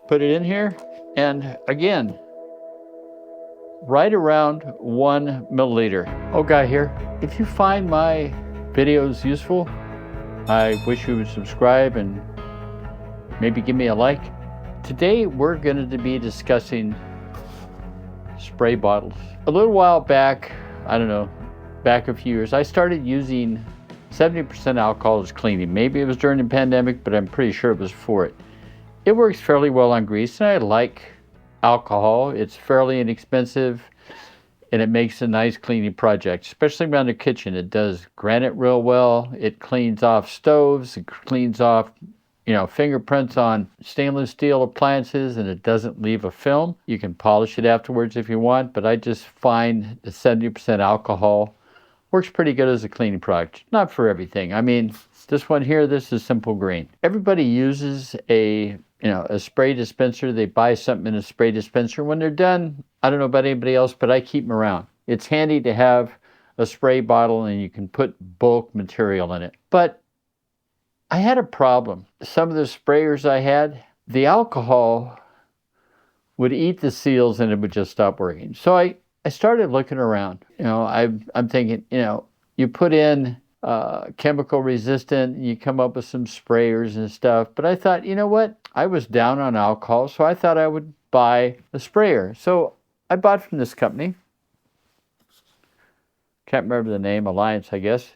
Put it in here, and again, right around 1 milliliter. Oh, guy here, if you find my videos useful, I wish you would subscribe and maybe give me a like. Today, we're going to be discussing spray bottles. A little while back, I don't know, back a few years, I started using 70% alcohol as cleaning. Maybe it was during the pandemic, but I'm pretty sure it was before it. It works fairly well on grease, and I like alcohol. It's fairly inexpensive, and it makes a nice cleaning project, especially around the kitchen. It does granite real well. It cleans off stoves. It cleans off, fingerprints on stainless steel appliances, and it doesn't leave a film. You can polish it afterwards if you want, but I just find the 70% alcohol works pretty good as a cleaning product. Not for everything. I mean, this one here, this is Simple Green. Everybody uses a spray dispenser. They buy something in a spray dispenser. When they're done, I don't know about anybody else, but I keep them around. It's handy to have a spray bottle and you can put bulk material in it. But I had a problem. Some of the sprayers I had, the alcohol would eat the seals and it would just stop working. So I started looking around. I'm thinking, you put in chemical resistant, you come up with some sprayers and stuff. But I thought, you know what? I was down on alcohol, so I thought I would buy a sprayer. So I bought from this company. Can't remember the name, Alliance, I guess.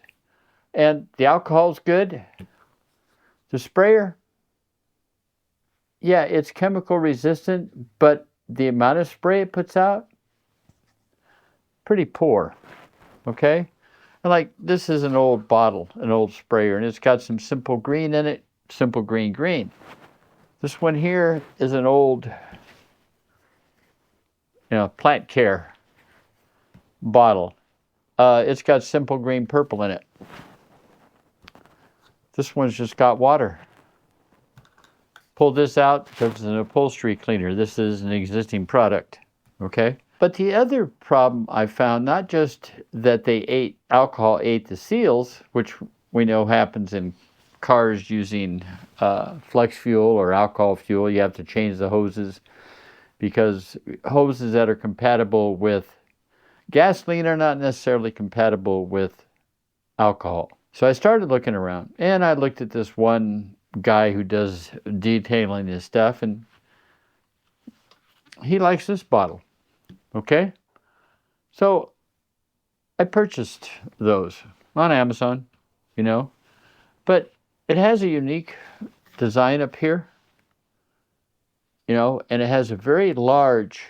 And the alcohol's good. The sprayer, yeah, it's chemical resistant, but the amount of spray it puts out, pretty poor, okay? And this is an old bottle, an old sprayer, and it's got some Simple Green in it, Simple Green. This one here is an old, plant care bottle. It's got Simple Green Purple in it. This one's just got water. Pull this out because it's an upholstery cleaner. This is an existing product, okay? But the other problem I found, not just that alcohol ate the seals, which we know happens in cars using flex fuel or alcohol fuel. You have to change the hoses because hoses that are compatible with gasoline are not necessarily compatible with alcohol. So I started looking around, and I looked at this one guy who does detailing his stuff, and he likes this bottle. Okay? So I purchased those on Amazon, but it has a unique design up here, and it has a very large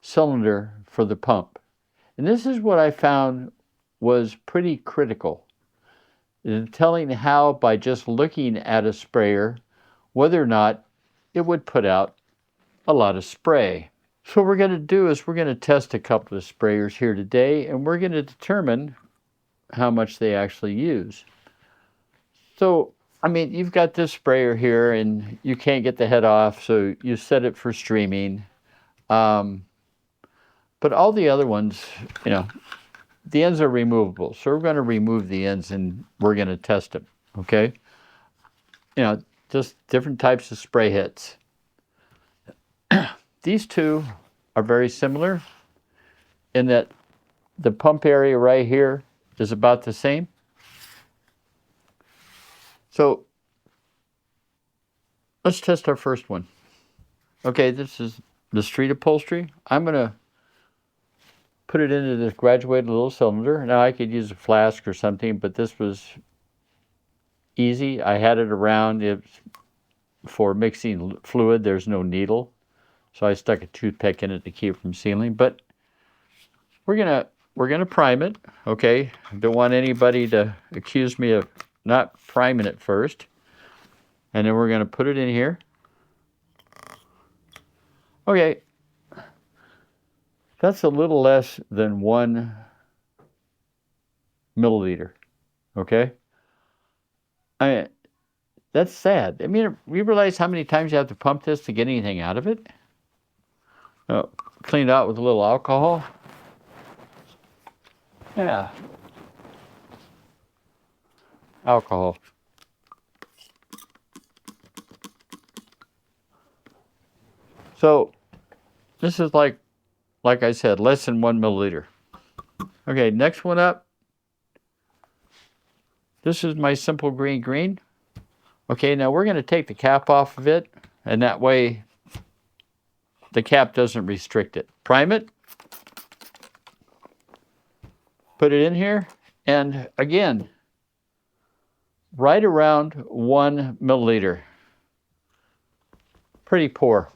cylinder for the pump. And this is what I found was pretty critical in telling how, by just looking at a sprayer, whether or not it would put out a lot of spray. So what we're going to do is we're going to test a couple of sprayers here today, and we're going to determine how much they actually use. So, you've got this sprayer here, and you can't get the head off, so you set it for streaming. But all the other ones, the ends are removable. So we're going to remove the ends, and we're going to test them, okay? Just different types of spray heads. These two are very similar in that the pump area right here is about the same. So let's test our first one. Okay, this is the street upholstery. I'm going to put it into this graduated little cylinder. Now I could use a flask or something, but this was easy. I had it around. It's for mixing fluid. There's no needle. So I stuck a toothpick in it to keep it from sealing. But we're gonna prime it, okay? Don't want anybody to accuse me of not priming it first. And then we're gonna put it in here. Okay, that's a little less than 1 milliliter, okay? That's sad. You realize how many times you have to pump this to get anything out of it? Oh, clean it out with a little alcohol. Yeah. Alcohol. So this is like I said, less than 1 milliliter. Okay, next one up. This is my Simple Green. Okay, now we're going to take the cap off of it, and that way the cap doesn't restrict it. Prime it. Put it in here, and again, right around 1 milliliter. Pretty poor.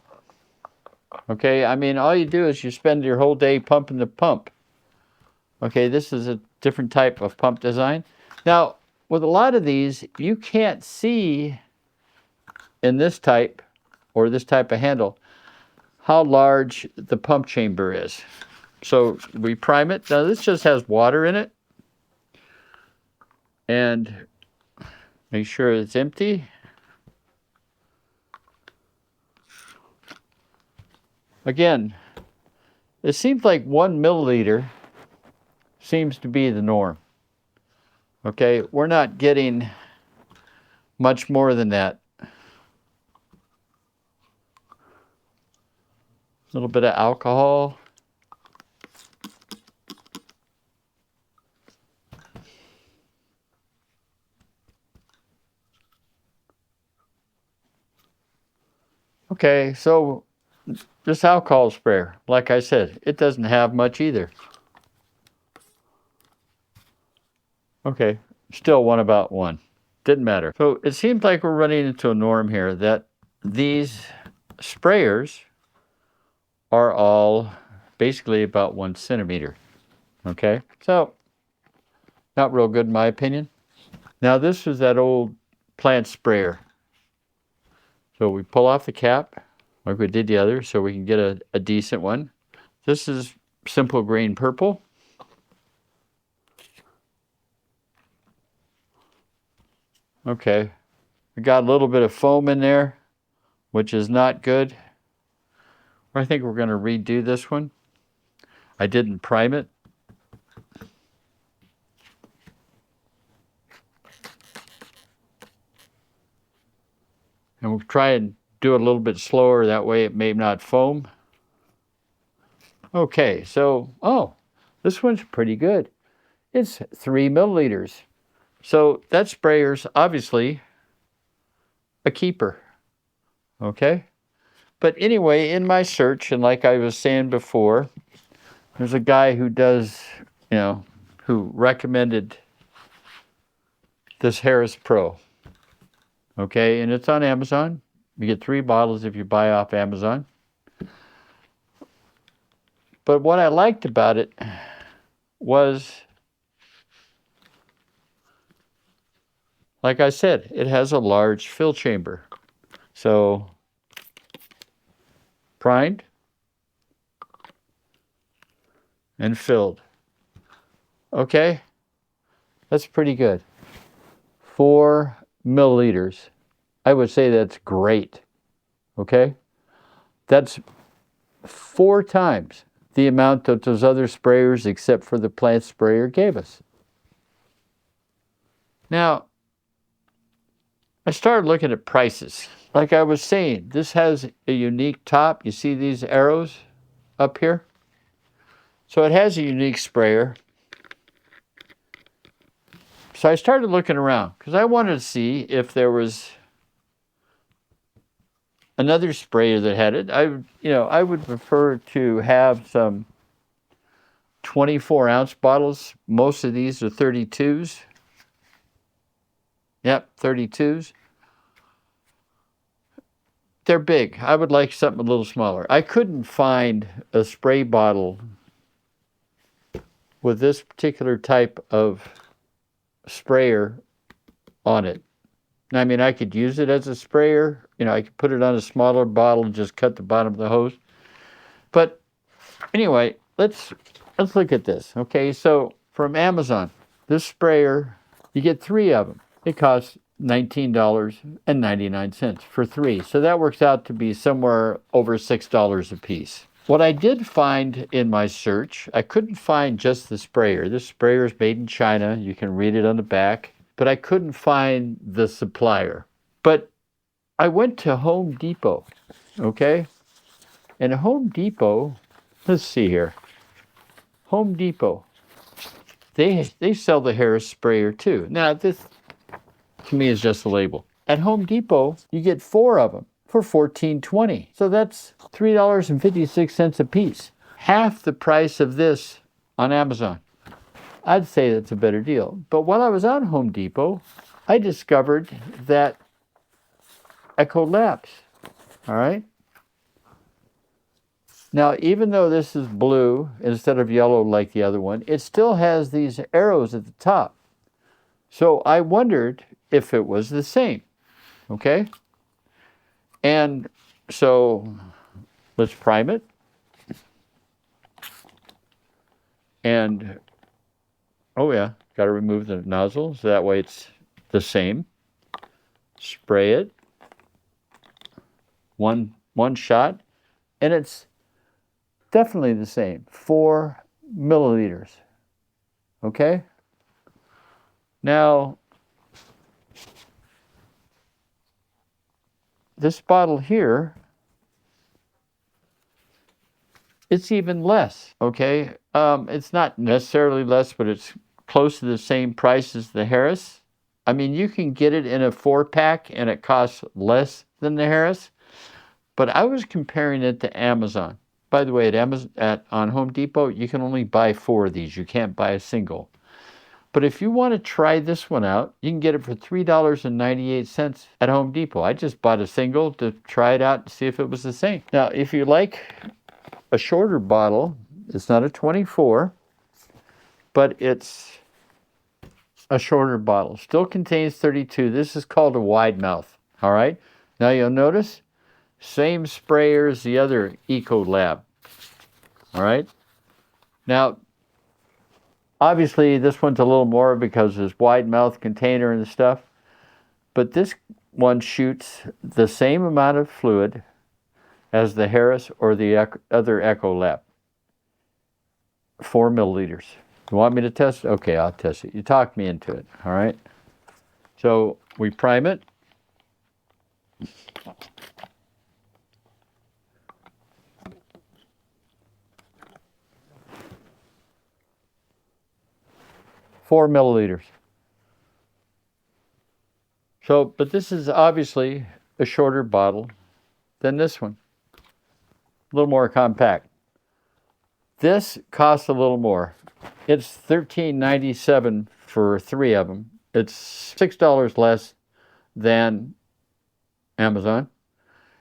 Okay, I mean, all you do is you spend your whole day pumping the pump. Okay, this is a different type of pump design. Now, with a lot of these, you can't see in this type or this type of handle how large the pump chamber is. So we prime it. Now this just has water in it. And make sure it's empty. Again, it seems like 1 milliliter seems to be the norm. Okay, we're not getting much more than that. A little bit of alcohol. Okay, so this alcohol sprayer, like I said, it doesn't have much either. Okay, still one about one. Didn't matter. So it seems like we're running into a norm here that these sprayers are all basically about 1 centimeter. Okay, so not real good in my opinion. Now this is that old plant sprayer. So we pull off the cap like we did the other so we can get a decent one. This is Simple Green Purple. Okay, we got a little bit of foam in there, which is not good. I think we're going to redo this one. I didn't prime it. And we'll try and do it a little bit slower, that way it may not foam. Okay, so, this one's pretty good. It's 3 milliliters. So that sprayer's obviously a keeper, okay? But anyway, in my search, and like I was saying before, there's a guy who does, who recommended this Harris Pro, okay? And it's on Amazon. You get 3 bottles if you buy off Amazon. But what I liked about it was, like I said, it has a large fill chamber. So, primed and filled. Okay, that's pretty good. 4 milliliters. I would say that's great. Okay, that's 4 times the amount that those other sprayers, except for the plant sprayer, gave us. Now, I started looking at prices. Like I was saying, this has a unique top. You see these arrows up here? So it has a unique sprayer. So I started looking around because I wanted to see if there was another sprayer that had it. I would prefer to have some 24-ounce bottles. Most of these are 32s. Yep, 32s. They're big. I would like something a little smaller. I couldn't find a spray bottle with this particular type of sprayer on it. I mean, I could use it as a sprayer. I could put it on a smaller bottle and just cut the bottom of the hose. But anyway, let's look at this. Okay, so from Amazon, this sprayer, you get 3 of them. It costs $19.99 for 3. So that works out to be somewhere over $6 a piece. What I did find in my search, I couldn't find just the sprayer. This sprayer is made in China. You can read it on the back. But I couldn't find the supplier. But I went to Home Depot, okay? And Home Depot, let's see here. Home Depot, they sell the Harris sprayer too. Now this to me is just a label. At Home Depot, you get 4 of them for $14.20. So that's $3.56 a piece. Half the price of this on Amazon. I'd say that's a better deal. But while I was on Home Depot, I discovered that Ecolab, all right? Now, even though this is blue instead of yellow like the other one, it still has these arrows at the top. So I wondered if it was the same, okay? And so let's prime it. And, oh yeah, got to remove the nozzle so that way it's the same. Spray it. One shot. And it's definitely the same. 4 milliliters. Okay? Now, this bottle here, it's even less, okay? It's not necessarily less, but it's close to the same price as the Harris. I mean, you can get it in a 4-pack and it costs less than the Harris, but I was comparing it to Amazon. By the way, on Home Depot, you can only buy 4 of these. You can't buy a single. But if you want to try this one out, you can get it for $3.98 at Home Depot. I just bought a single to try it out and see if it was the same. Now, if you like a shorter bottle, it's not a 24, but it's a shorter bottle. Still contains 32. This is called a wide mouth. All right. Now you'll notice same sprayer as the other Ecolab. All right. Now, obviously this one's a little more because it's wide mouth container and stuff, but this one shoots the same amount of fluid as the Harris or the other Ecolab. 4 milliliters. You want me to test it? Okay, I'll test it. You talked me into it, all right? So we prime it. Four milliliters. So, but this is obviously a shorter bottle than this one. A little more compact. This costs a little more. It's $13.97 for 3 of them. It's $6 less than Amazon.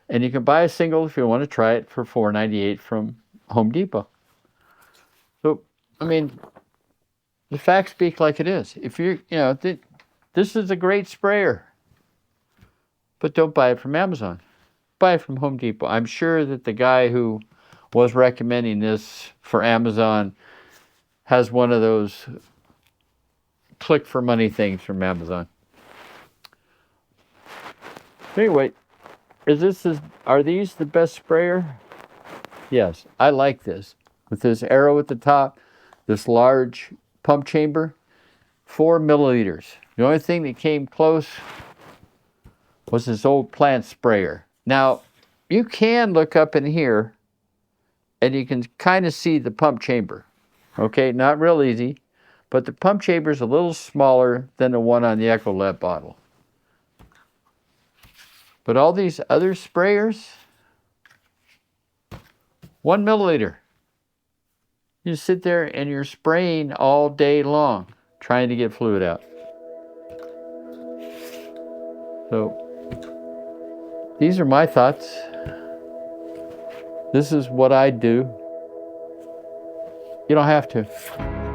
And you can buy a single if you want to try it for $4.98 from Home Depot. So, I mean, the facts speak like it is. If you're, this is a great sprayer. But don't buy it from Amazon. Buy it from Home Depot. I'm sure that the guy who was recommending this for Amazon has one of those click for money things from Amazon. Anyway, are these the best sprayer? Yes, I like this. With this arrow at the top, this large pump chamber, 4 milliliters. The only thing that came close was this old plant sprayer. Now, you can look up in here and you can kind of see the pump chamber. Okay, not real easy, but the pump chamber is a little smaller than the one on the Ecolab bottle. But all these other sprayers, 1 milliliter. You sit there and you're spraying all day long, trying to get fluid out. So, these are my thoughts. This is what I do. You don't have to.